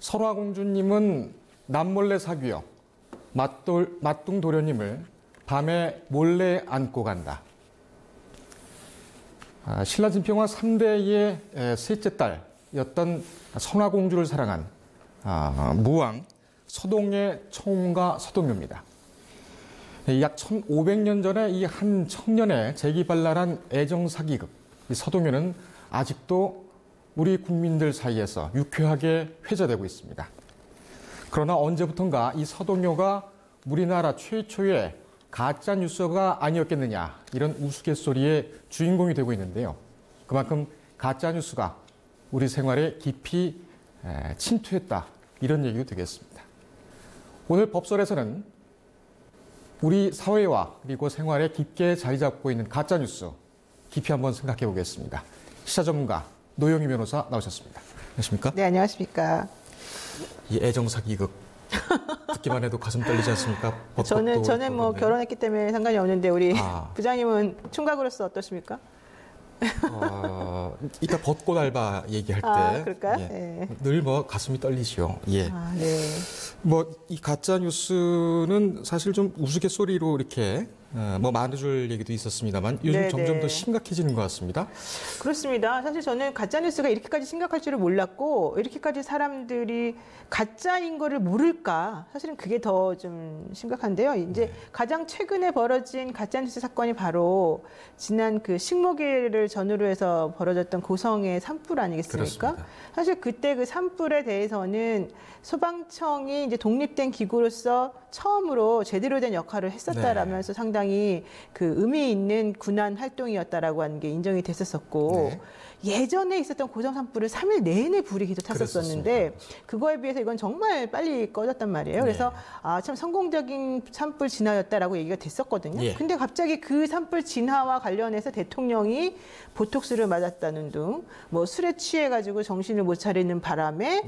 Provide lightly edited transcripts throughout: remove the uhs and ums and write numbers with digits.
선화공주님은 남몰래 사귀어 맞둥도련님을 밤에 몰래 안고 간다. 신라 진평왕 3대의 셋째 딸이었던 선화공주를 사랑한 무왕 서동의 청혼가 서동요입니다. 약 1500년 전에 이 한 청년의 재기발랄한 애정사기극 서동요는 아직도 우리 국민들 사이에서 유쾌하게 회자되고 있습니다. 그러나 언제부턴가 이 서동요가 우리나라 최초의 가짜 뉴스가 아니었겠느냐 이런 우스갯소리의 주인공이 되고 있는데요. 그만큼 가짜 뉴스가 우리 생활에 깊이 침투했다 이런 얘기도 되겠습니다. 오늘 법설에서는 우리 사회와 그리고 생활에 깊게 자리 잡고 있는 가짜 뉴스 깊이 한번 생각해 보겠습니다. 시사 전문가 노영희 변호사 나오셨습니다. 안녕하십니까? 네, 안녕하십니까? 이 애정사기극 듣기만 해도 가슴 떨리지 않습니까? 저는 뭐 결혼했기 때문에 상관이 없는데 우리 부장님은 총각으로서 어떠십니까? 이따 벚꽃 알바 얘기할 때 그럴까요? 예, 네. 늘 뭐 가슴이 떨리시오. 예. 네. 뭐 이 가짜 뉴스는 사실 좀 우스갯소리로 이렇게 뭐 많아질 얘기도 있었습니다만 요즘 네네. 점점 더 심각해지는 것 같습니다. 그렇습니다. 사실 저는 가짜 뉴스가 이렇게까지 심각할 줄을 몰랐고 이렇게까지 사람들이 가짜인 거를 모를까 사실은 그게 더 좀 심각한데요. 이제 가장 최근에 벌어진 가짜 뉴스 사건이 바로 지난 그 식목일을 전후로 해서 벌어졌던 고성의 산불 아니겠습니까? 그렇습니다. 사실 그때 그 산불에 대해서는 소방청이 이제 독립된 기구로서 처음으로 제대로 된 역할을 했었다라면서 상당히 그 의미 있는 군안 활동이었다라고 하는 게 인정이 됐었었고 예전에 있었던 고성 산불을 3일 내내 불이 계속 탔었었는데 그거에 비해서 이건 정말 빨리 꺼졌단 말이에요. 그래서 참 성공적인 산불 진화였다라고 얘기가 됐었거든요. 근데 갑자기 그 산불 진화와 관련해서 대통령이 보톡스를 맞았다는 등 뭐 술에 취해가지고 정신을 못 차리는 바람에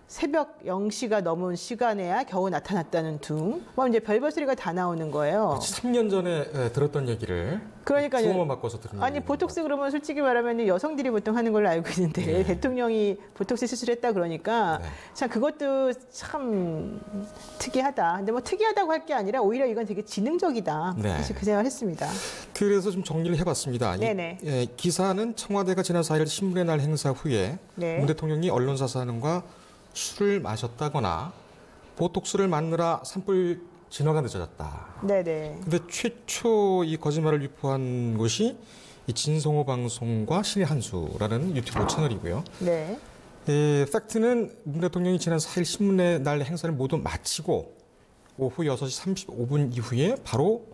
새벽 0시가 넘은 시간에야 겨우 나타났다는 등, 뭐 이제 별별 소리가 다 나오는 거예요. 3년 전에 들었던 얘기를 그러니까요. 부모만 바꿔서 듣는 아니 보톡스 그러면 솔직히 말하면 여성들이 보통 하는 걸로 알고 있는데 대통령이 보톡스 수술했다 그러니까 참 그것도 참 특이하다. 근데 뭐 특이하다고 할 게 아니라 오히려 이건 되게 지능적이다. 사실 그 생각을 했습니다. 그래서 좀 정리를 해봤습니다. 기사는 청와대가 지난 4일 신문의 날 행사 후에 문 대통령이 언론사 사는과 술을 마셨다거나 보톡스를 맞느라 산불 진화가 늦어졌다. 네네. 근데 최초 이 거짓말을 유포한 곳이 이 진성호 방송과 신의 한수라는 유튜브 채널이고요. 네. 팩트는 문 대통령이 지난 4일 신문의 날 행사를 모두 마치고 오후 6시 35분 이후에 바로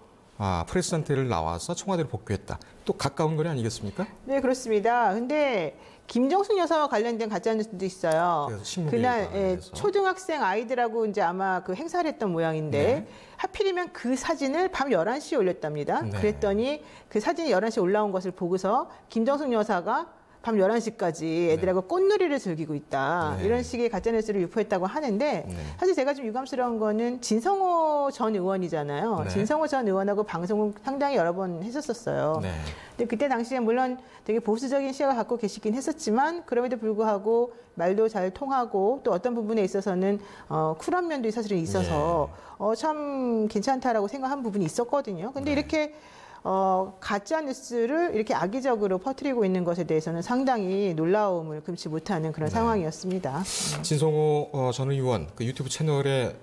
프레스센터를 나와서 청와대를 복귀했다. 또 가까운 거리 아니겠습니까? 네, 그렇습니다. 근데 김정숙 여사와 관련된 가짜 뉴스도 있어요. 그날 초등학생 아이들하고 이제 아마 그 행사를 했던 모양인데 하필이면 그 사진을 밤 11시에 올렸답니다. 그랬더니 그 사진이 11시에 올라온 것을 보고서 김정숙 여사가 밤 11시까지 애들하고 꽃놀이를 즐기고 있다. 이런 식의 가짜뉴스를 유포했다고 하는데 사실 제가 좀 유감스러운 거는 진성호 전 의원이잖아요. 진성호 전 의원하고 방송을 상당히 여러 번 했었어요. 근데 그때 당시에 물론 되게 보수적인 시각을 갖고 계시긴 했었지만 그럼에도 불구하고 말도 잘 통하고 또 어떤 부분에 있어서는 쿨한 면도 사실은 있어서 참 괜찮다라고 생각한 부분이 있었거든요. 근데 이렇게 가짜 뉴스를 이렇게 악의적으로 퍼뜨리고 있는 것에 대해서는 상당히 놀라움을 금치 못하는 그런 상황이었습니다. 진성호 전 의원 그 유튜브 채널에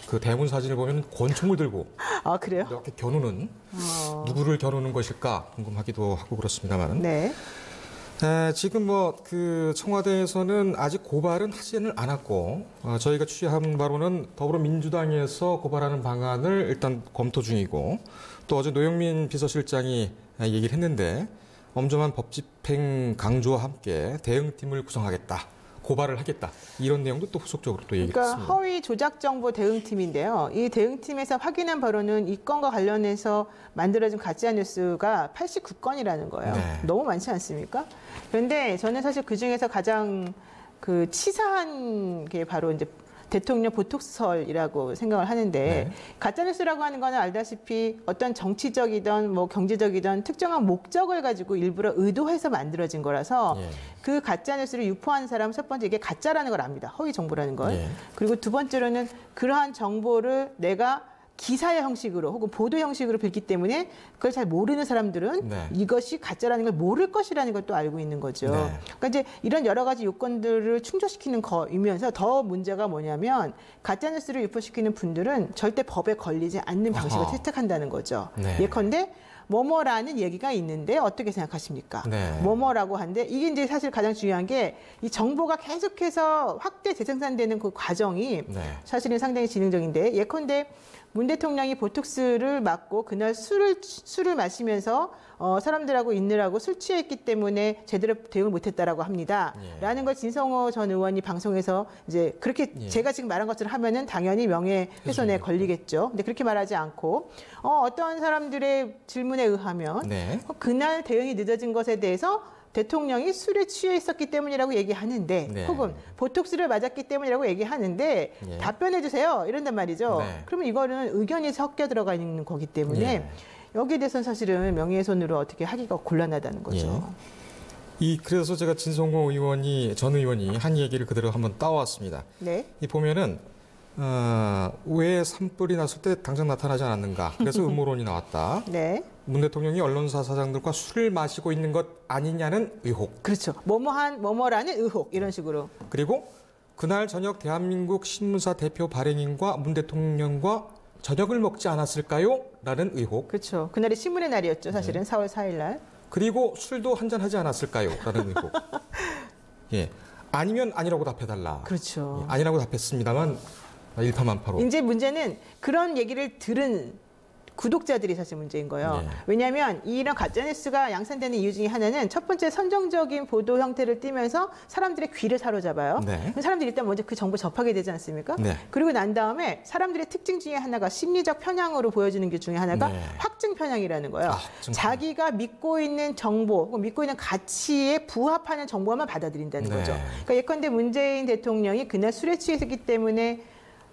그 대문 사진을 보면 권총을 들고 그래요? 이렇게 겨누는 누구를 겨누는 것일까 궁금하기도 하고 그렇습니다만. 지금 뭐 그 청와대에서는 아직 고발은 하지는 않았고 저희가 취재한 바로는 더불어민주당에서 고발하는 방안을 일단 검토 중이고 또 어제 노영민 비서실장이 얘기를 했는데 엄정한 법 집행 강조와 함께 대응팀을 구성하겠다. 고발을 하겠다. 이런 내용도 또 후속적으로 또 얘기를 했습니다. 그러니까 허위 조작 정보 대응팀인데요. 이 대응팀에서 확인한 바로는 이 건과 관련해서 만들어진 가짜 뉴스가 89건이라는 거예요. 너무 많지 않습니까? 그런데 저는 사실 그 중에서 가장 그 치사한 게 바로 이제 대통령 보톡스설이라고 생각을 하는데 네. 가짜뉴스라고 하는 거는 알다시피 어떤 정치적이든 뭐 경제적이든 특정한 목적을 가지고 일부러 의도해서 만들어진 거라서 예. 그 가짜뉴스를 유포하는 사람은 첫 번째 이게 가짜라는 걸 압니다. 허위 정보라는 걸. 예. 그리고 두 번째로는 그러한 정보를 내가 기사의 형식으로 혹은 보도 형식으로 빌기 때문에 그걸 잘 모르는 사람들은 네. 이것이 가짜라는 걸 모를 것이라는 걸 또 알고 있는 거죠. 네. 그러니까 이제 이런 여러 가지 요건들을 충족시키는 거이면서 더 문제가 뭐냐면 가짜뉴스를 유포시키는 분들은 절대 법에 걸리지 않는 방식을 아하. 채택한다는 거죠. 네. 예컨대 뭐뭐라는 얘기가 있는데 어떻게 생각하십니까? 네. 뭐뭐라고 하는데 이게 이제 사실 가장 중요한 게 이 정보가 계속해서 확대 재생산되는 그 과정이 네. 사실은 상당히 지능적인데 예컨대 문 대통령이 보톡스를 맞고 그날 술을 마시면서 사람들하고 있느라고 술 취했기 때문에 제대로 대응을 못했다라고 합니다. 예. 라는 걸 진성호 전 의원이 방송에서 이제 그렇게 예. 제가 지금 말한 것처럼 하면은 당연히 명예훼손에 걸리겠죠. 근데 그렇게 말하지 않고 어떤 사람들의 질문에 의하면 네. 그날 대응이 늦어진 것에 대해서 대통령이 술에 취해 있었기 때문이라고 얘기하는데 네. 혹은 보톡스를 맞았기 때문이라고 얘기하는데 예. 답변해 주세요. 이런단 말이죠. 네. 그러면 이거는 의견이 섞여 들어가 있는 거기 때문에 예. 여기에 대해서는 사실은 명예훼손으로 어떻게 하기가 곤란하다는 거죠. 그래서 제가 진성호 전 의원이 한 얘기를 그대로 한번 따왔습니다. 네. 이 보면은 왜 산불이 났을 때 당장 나타나지 않았는가? 그래서 음모론이 나왔다. 네. 문 대통령이 언론사 사장들과 술을 마시고 있는 것 아니냐는 의혹. 그렇죠. 뭐뭐라는 의혹 이런 식으로. 그리고 그날 저녁 대한민국 신문사 대표 발행인과 문 대통령과 저녁을 먹지 않았을까요? 라는 의혹. 그렇죠. 그날이 신문의 날이었죠. 사실은 4월 4일 날. 그리고 술도 한잔 하지 않았을까요? 라는 의혹. 예. 아니면 아니라고 답해달라. 그렇죠. 예. 아니라고 답했습니다만 일파만파로. 이제 문제는 그런 얘기를 들은 구독자들이 사실 문제인 거예요. 네. 왜냐하면 이런 가짜뉴스가 양산되는 이유 중에 하나는 첫 번째 선정적인 보도 형태를 띠면서 사람들의 귀를 사로잡아요. 네. 그럼 사람들이 일단 먼저 그 정보를 접하게 되지 않습니까? 네. 그리고 난 다음에 사람들의 특징 중에 하나가 심리적 편향으로 보여지는 게 중에 하나가 네. 확증 편향이라는 거예요. 확증 편향. 자기가 자기가 믿고 있는 정보, 혹은 믿고 있는 가치에 부합하는 정보만 받아들인다는 네. 거죠. 그러니까 예컨대 문재인 대통령이 그날 술에 취했기 때문에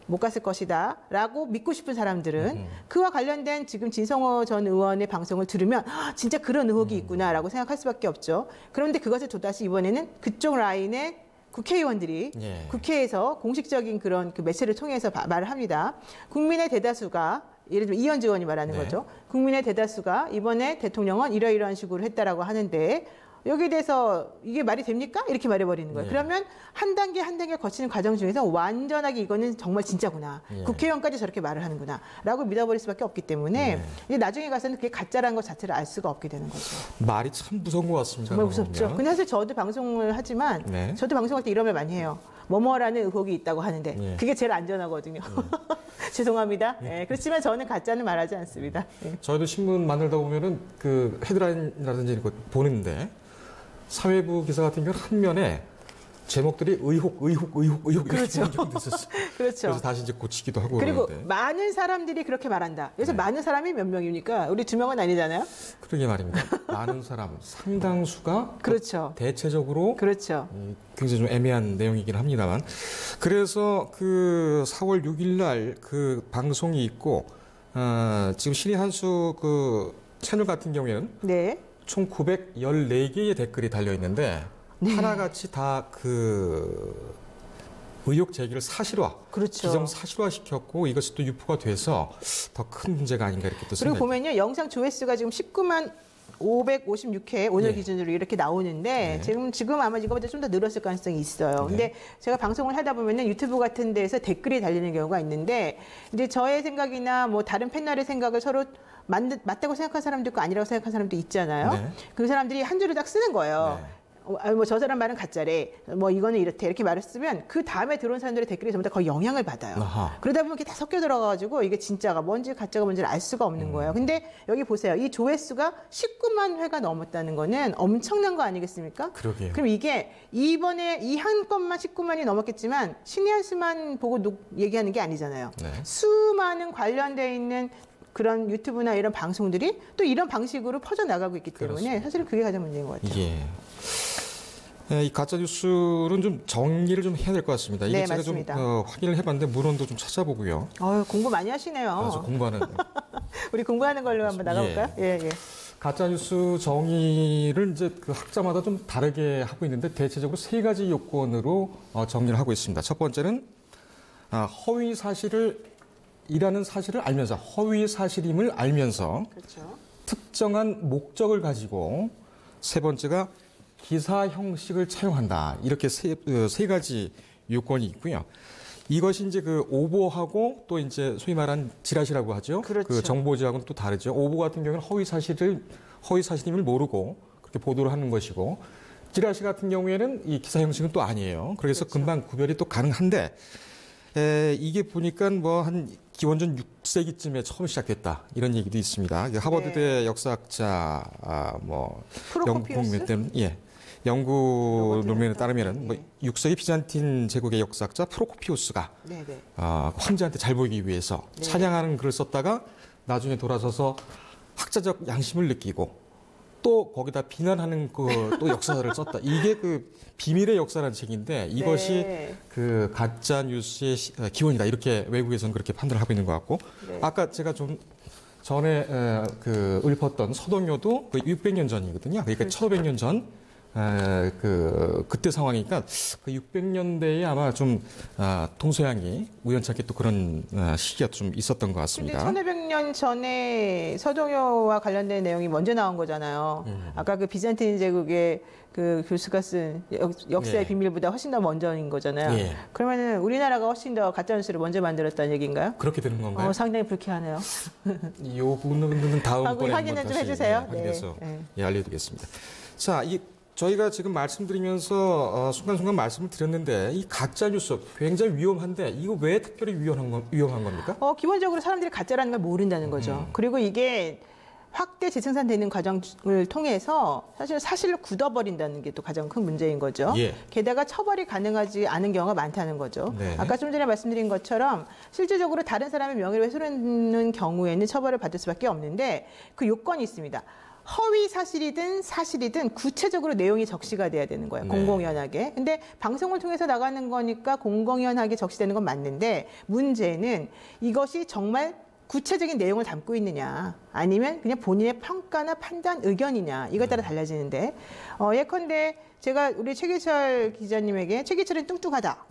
못 갔을 것이다 라고 믿고 싶은 사람들은 그와 관련된 지금 진성호 전 의원의 방송을 들으면 진짜 그런 의혹이 있구나라고 생각할 수밖에 없죠. 그런데 그것을 또다시 이번에는 그쪽 라인의 국회의원들이 예. 국회에서 공식적인 그런 그 매체를 통해서 말을 합니다. 국민의 대다수가 예를 들면 이현주 의원이 말하는 네. 거죠. 국민의 대다수가 이번에 대통령은 이러이러한 식으로 했다라고 하는데 여기에 대해서 이게 말이 됩니까? 이렇게 말해버리는 거예요. 예. 그러면 한 단계 한 단계 거치는 과정 중에서 완전하게 이거는 정말 진짜구나. 예. 국회의원까지 저렇게 말을 하는구나. 라고 믿어버릴 수밖에 없기 때문에 예. 이제 나중에 가서는 그게 가짜라는 것 자체를 알 수가 없게 되는 거죠. 말이 참 무서운 것 같습니다. 정말 무섭죠. 보면. 근데 사실 저도 방송을 하지만 네. 저도 방송할 때 이런 말 많이 해요. 뭐뭐라는 의혹이 있다고 하는데 예. 그게 제일 안전하거든요. 죄송합니다. 예, 그렇지만 저는 가짜는 말하지 않습니다. 예. 저희도 신문 만들다 보면은 그 헤드라인이라든지 이거 보는데 사회부 기사 같은 경우는 한 면에 제목들이 의혹 그렇죠. 이렇게 됐었어요. 그렇죠. 그래서 다시 이제 고치기도 하고 그리고 그러는데. 많은 사람들이 그렇게 말한다. 그래서 네. 많은 사람이 몇 명입니까? 우리 2명은 아니잖아요. 그러게 말입니다. 많은 사람 상당수가 그렇죠. 대체적으로 그렇죠. 굉장히 좀 애매한 내용이긴 합니다만 그래서 그 4월 6일 날 그 방송이 있고 지금 신의 한수 그 채널 같은 경우에는 네. 총 914개의 댓글이 달려 있는데 네. 하나같이 다 그 의혹 제기를 사실화, 그렇죠. 기정 사실화 시켰고 이것이 또 유포가 돼서 더 큰 문제가 아닌가 이렇게 또 그리고 생각이 보면요. 영상 조회수가 지금 19만 556회 오늘 네. 기준으로 이렇게 나오는데 네. 지금 아마 이거보다 좀 더 늘었을 가능성이 있어요. 근데 제가 방송을 하다 보면은 유튜브 같은 데서 댓글이 달리는 경우가 있는데 이제 저의 생각이나 뭐 다른 패널의 생각을 서로 맞다고 생각한 사람도 있고 아니라고 생각한 사람도 있잖아요. 네. 그 사람들이 한 줄을 딱 쓰는 거예요. 네. 뭐 저 사람 말은 가짜래. 뭐 이거는 이렇대. 이렇게 말을 쓰면 그 다음에 들어온 사람들의 댓글이 전부 다 거의 영향을 받아요. 아하. 그러다 보면 이게 다 섞여 들어가가지고 이게 진짜가 뭔지 가짜가 뭔지를 알 수가 없는 거예요. 근데 여기 보세요. 이 조회수가 19만 회가 넘었다는 거는 엄청난 거 아니겠습니까? 그러게요. 그럼 이게 이번에 이 한 건만 19만이 넘었겠지만 신의 한 수만 보고 얘기하는 게 아니잖아요. 네. 수많은 관련되어 있는 그런 유튜브나 이런 방송들이 또 이런 방식으로 퍼져나가고 있기 때문에 그렇습니다. 사실은 그게 가장 문제인 것 같아요. 이게 이 가짜 뉴스는 좀 정리를 좀 해야 될 것 같습니다. 이게 네, 제가 맞습니다. 좀 확인을 해봤는데 문헌도 좀 찾아보고요. 공부 많이 하시네요. 저 공부하는. 우리 공부하는 걸로 한번 나가볼까요? 예. 가짜 뉴스 정의를 이제 그 학자마다 좀 다르게 하고 있는데 대체적으로 3가지 요건으로 정리를 하고 있습니다. 첫 번째는 허위 사실이라는 사실을 알면서 허위 사실임을 알면서 그렇죠. 특정한 목적을 가지고 세 번째가 기사 형식을 차용한다. 이렇게 세 가지 요건이 있고요. 이것이 이제 그 오보하고 또 이제 소위 말하는 지라시라고 하죠. 그렇죠. 그 정보지하고는 또 다르죠. 오보 같은 경우는 허위 사실임을 모르고 그렇게 보도를 하는 것이고 지라시 같은 경우에는 이 기사 형식은 또 아니에요. 그래서 그렇죠. 금방 구별이 또 가능한데 이게 보니까 뭐 한 기원전 6세기쯤에 처음 시작됐다 이런 얘기도 있습니다. 하버드대 역사학자 연구 논문에 따르면은 뭐 6세기 비잔틴 제국의 역사학자 프로코피우스가 황제한테 잘 보이기 위해서 찬양하는 글을 썼다가 나중에 돌아서서 학자적 양심을 느끼고 또 거기다 비난하는 또 역사를 썼다. 이게 그 비밀의 역사라는 책인데 이것이 그 가짜 뉴스의 기원이다. 이렇게 외국에서는 그렇게 판단을 하고 있는 것 같고 아까 제가 좀 전에 읊었던 서동요도 600년 전이거든요. 그러니까 1500년 전 그때 상황이니까 그 600년대에 아마 좀 동서양이 우연찮게 또 그런 시기가 좀 있었던 것 같습니다. 근데 1500년 전에 서동요와 관련된 내용이 먼저 나온 거잖아요. 아까 그 비잔틴 제국의 그 교수가 쓴 역사의 비밀보다 훨씬 더 먼저인 거잖아요. 그러면은 우리나라가 훨씬 더 가짜뉴스를 먼저 만들었다는 얘기인가요? 그렇게 되는 건가요? 상당히 불쾌하네요. 이 부분은 다음번에 확인을 좀 해주세요. 확인해서 알려드리겠습니다. 자, 저희가 지금 말씀드리면서 순간순간 말씀을 드렸는데 이 가짜 뉴스 굉장히 위험한데 이거 왜 특별히 위험한 겁니까? 기본적으로 사람들이 가짜라는 걸 모른다는 거죠. 그리고 이게 확대 재생산되는 과정을 통해서 사실을 굳어버린다는 게 또 가장 큰 문제인 거죠. 게다가 처벌이 가능하지 않은 경우가 많다는 거죠. 아까 좀 전에 말씀드린 것처럼 실질적으로 다른 사람의 명예를 훼손하는 경우에는 처벌을 받을 수밖에 없는데 그 요건이 있습니다. 허위 사실이든 구체적으로 내용이 적시가 돼야 되는 거예요. 공공연하게. 근데 방송을 통해서 나가는 거니까 공공연하게 적시되는 건 맞는데 문제는 이것이 정말 구체적인 내용을 담고 있느냐 아니면 그냥 본인의 평가나 판단 의견이냐 이거에 따라 달라지는데 예컨대 제가 우리 최기철 기자님에게 최기철은 뚱뚱하다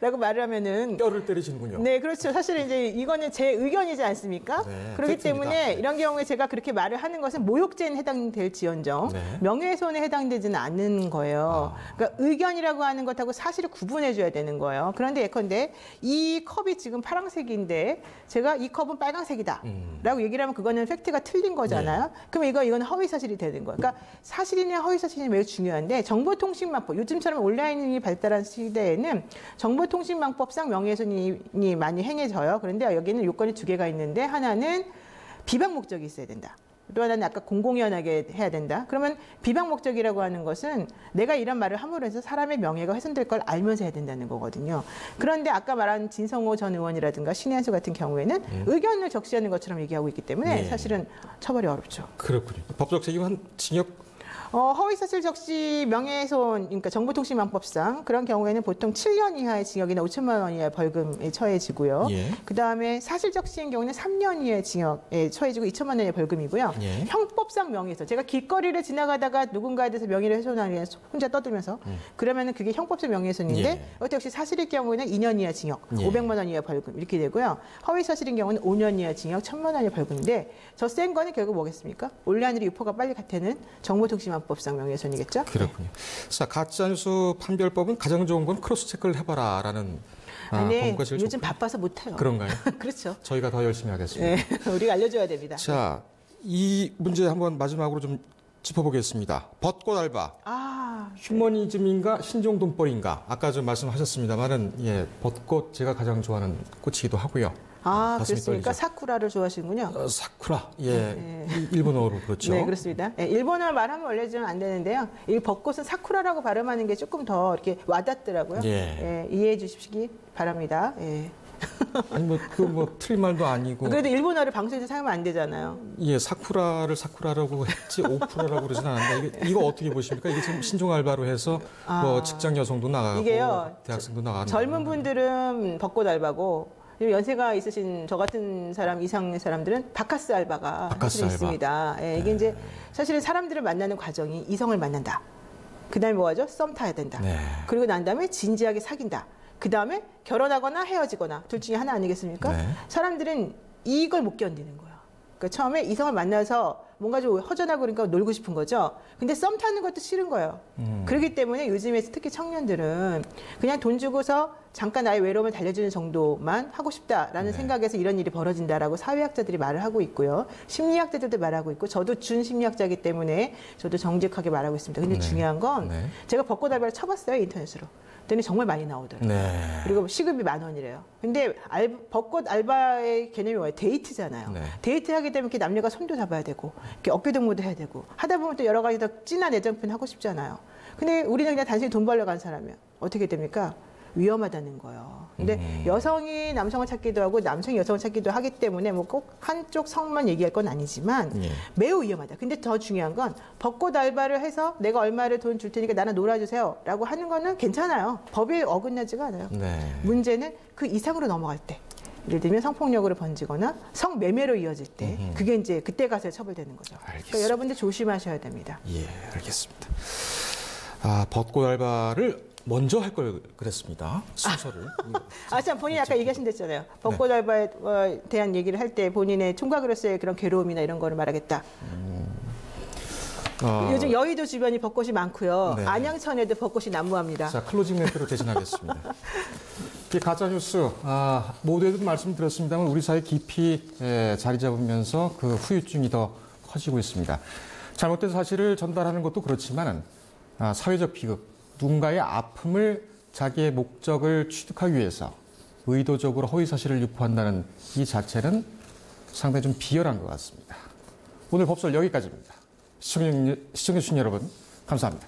라고 말을 하면은 뼈를 때리시는군요. 네, 그렇죠. 사실 이제 이거는 제 의견이지 않습니까? 그렇기 때문에 이런 경우에 제가 그렇게 말을 하는 것은 모욕죄에 해당될지언정 명예훼손에 해당되지는 않는 거예요. 그러니까 의견이라고 하는 것하고 사실을 구분해줘야 되는 거예요. 그런데 예컨대 이 컵이 지금 파란색인데 제가 이 컵은 빨간색이다 라고 얘기를 하면 그거는 팩트가 틀린 거잖아요. 그럼 이건 허위 사실이 되는 거예요. 그러니까 사실이냐 허위 사실이 매우 중요한데 정보통신망법, 요즘처럼 온라인이 발달한 시대에는 정보통신망법상 명예훼손이 많이 행해져요. 그런데 여기는 요건이 2개가 있는데 하나는 비방 목적이 있어야 된다. 또 하나는 아까 공공연하게 해야 된다. 그러면 비방 목적이라고 하는 것은 내가 이런 말을 함으로 해서 사람의 명예가 훼손될 걸 알면서 해야 된다는 거거든요. 그런데 아까 말한 진성호 전 의원이라든가 신혜수 같은 경우에는 의견을 적시하는 것처럼 얘기하고 있기 때문에 사실은 처벌이 어렵죠. 그렇군요. 법적 책임 한 징역 허위사실 적시 명예훼손, 그러니까 정보통신망법상 그런 경우에는 보통 7년 이하의 징역이나 5천만 원 이하의 벌금에 처해지고요. 그다음에 사실 적시인 경우는 3년 이하의 징역에 처해지고 2천만 원 이하의 벌금이고요. 형법상 명예훼손, 제가 길거리를 지나가다가 누군가에 대해서 명예를 훼손하기 위해서 혼자 떠들면서 그러면은 그게 형법상 명예훼손인데 이것도 역시 사실일 경우에는 2년 이하 징역, 500만 원 이하 벌금 이렇게 되고요. 허위사실인 경우는 5년 이하 징역, 1,000만 원 이하 벌금인데 저 센 거는 결국 뭐겠습니까? 온라인으로 유포가 빨리 되는 정보통신망법상 명예훼손이겠죠? 그렇군요. 자, 가짜뉴스 판별법은 가장 좋은 건 크로스 체크를 해봐라라는 권고가 제일 요즘 바빠서 못해요. 그런가요? 그렇죠. 저희가 더 열심히 하겠습니다. 네, 우리가 알려줘야 됩니다. 자, 이 문제 한번 마지막으로 좀 짚어보겠습니다. 벚꽃 알바. 휴머니즘인가 신종돈벌인가. 아까 좀 말씀하셨습니다만은 벚꽃 제가 가장 좋아하는 꽃이기도 하고요. 그렇습니까? 사쿠라를 좋아하시는군요. 사쿠라, 일본어로 그렇죠. 네, 그렇습니다. 일본어 말하면 원래 좀 안 되는데요. 이 벚꽃은 사쿠라라고 발음하는 게 조금 더 이렇게 와닿더라고요. 이해해 주시기 바랍니다. 아니 뭐 틀린 말도 아니고. 그래도 일본어를 방송에서 사용하면 안 되잖아요. 예, 사쿠라를 사쿠라라고 했지 오프라라고 그러진 않았는데 이거 어떻게 보십니까? 이게 지금 신종 알바로 해서 뭐 직장 여성도 나가고 이게요, 대학생도 나가고. 젊은 분들은 벚꽃 알바고 연세가 있으신 저 같은 사람 이상의 사람들은 바카스 알바가 사실 있습니다. 예, 이게 이제 사실은 사람들을 만나는 과정이 이성을 만난다. 그다음에 뭐하죠? 썸 타야 된다. 네. 그리고 난 다음에 진지하게 사귄다. 그다음에 결혼하거나 헤어지거나 둘 중에 하나 아니겠습니까? 네. 사람들은 이걸 못 견디는 거예요. 그러니까 처음에 이성을 만나서 뭔가 좀 허전하고 그러니까 놀고 싶은 거죠. 근데 썸 타는 것도 싫은 거예요. 그렇기 때문에 요즘에 특히 청년들은 그냥 돈 주고서 잠깐 나의 외로움을 달래주는 정도만 하고 싶다라는 생각에서 이런 일이 벌어진다라고 사회학자들이 말을 하고 있고요. 심리학자들도 말하고 있고 저도 준심리학자이기 때문에 저도 정직하게 말하고 있습니다. 근데 중요한 건 제가 벚꽃 알바를 쳐봤어요. 인터넷으로. 그랬더니 정말 많이 나오더라고요. 그리고 시급이 10,000원이래요. 근데 벚꽃 알바의 개념이 뭐예요? 데이트잖아요. 데이트 하게 되면 이렇게 남녀가 손도 잡아야 되고 이렇게 어깨 동무도 해야 되고 하다 보면 또 여러 가지 더 진한 애정 표현 하고 싶잖아요. 근데 우리는 그냥 단순히 돈 벌러 간 사람이면 어떻게 됩니까? 위험하다는 거예요. 근데 여성이 남성을 찾기도 하고 남성이 여성을 찾기도 하기 때문에 뭐 꼭 한쪽 성만 얘기할 건 아니지만 매우 위험하다. 근데 더 중요한 건 벚꽃 알바를 해서 내가 얼마를 돈 줄 테니까 나는 놀아주세요 라고 하는 거는 괜찮아요. 법에 어긋나지가 않아요. 문제는 그 이상으로 넘어갈 때 예를 들면 성폭력으로 번지거나 성매매로 이어질 때 그게 이제 그때 가서 처벌되는 거죠. 그러니까 여러분들 조심하셔야 됩니다. 예, 알겠습니다. 벚꽃 알바를 먼저 할 걸 그랬습니다. 순서를. 참 본인이 아까 얘기하신댔잖아요. 벚꽃 알바에 대한 얘기를 할 때 본인의 총각으로서의 그런 괴로움이나 이런 거를 말하겠다. 요즘 여의도 주변이 벚꽃이 많고요. 안양천에도 벚꽃이 난무합니다. 자, 클로징 멘트로 대신하겠습니다. 가짜뉴스, 모두에도 말씀드렸습니다만 우리 사회 깊이 자리 잡으면서 그 후유증이 더 커지고 있습니다. 잘못된 사실을 전달하는 것도 그렇지만 사회적 비극, 누군가의 아픔을 자기의 목적을 취득하기 위해서 의도적으로 허위 사실을 유포한다는 이 자체는 상당히 좀 비열한 것 같습니다. 오늘 법설 여기까지입니다. 시청해주신 여러분 감사합니다.